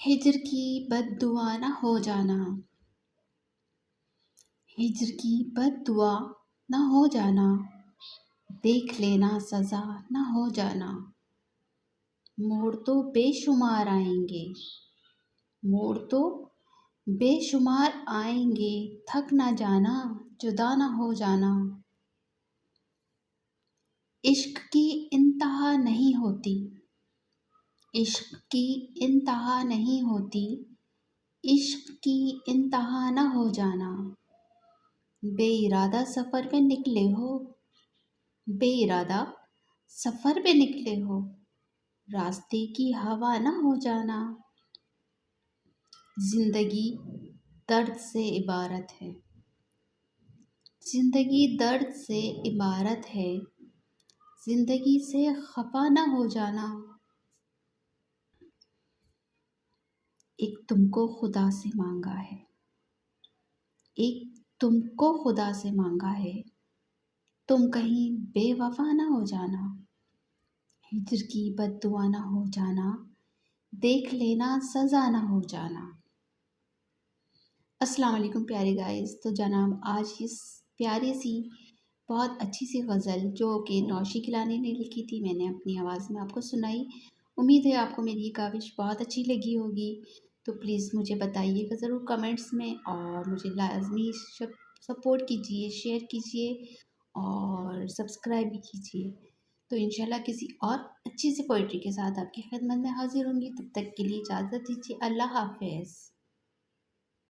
ہجر کی بد دعا نہ ہو جانا، ہجر کی بد دعا نہ ہو جانا، دیکھ لینا سزا نہ ہو جانا۔ موڑ تو بے شمار آئیں گے، موڑ تو بے شمار آئیں گے، تھک نہ جانا، جدا نہ ہو جانا۔ عشق کی انتہا نہیں ہوتی، عشق کی انتہا نہیں ہوتی، عشق کی انتہا نہ ہو جانا۔ بے ارادہ سفر پہ نکلے ہو، بے ارادہ سفر پہ نکلے ہو، راستے کی ہوا نہ ہو جانا۔ زندگی درد سے عبارت ہے، زندگی درد سے عبارت ہے، زندگی سے خفا نہ ہو جانا۔ ایک تم کو خدا سے مانگا ہے، ایک تم کو خدا سے مانگا ہے، تم کہیں بے وفا نہ ہو جانا۔ ہجر کی بد دعا نہ ہو جانا، دیکھ لینا سزا نہ ہو جانا۔ السلام علیکم پیارے گائز۔ تو جناب آج اس پیاری سی بہت اچھی سی غزل جو کہ نوشی گیلانی نے لکھی تھی، میں نے اپنی آواز میں آپ کو سنائی۔ امید ہے آپ کو میری یہ کاوش بہت اچھی لگی ہوگی، تو پلیز مجھے بتائیے گا ضرور کمنٹس میں، اور مجھے لازمی سپورٹ کیجیے، شیئر کیجیے اور سبسکرائب بھی کیجیے۔ تو انشاءاللہ کسی اور اچھی سی پوئٹری کے ساتھ آپ کی خدمت میں حاضر ہوں گی، تب تک کے لیے اجازت دیجیے۔ اللہ حافظ۔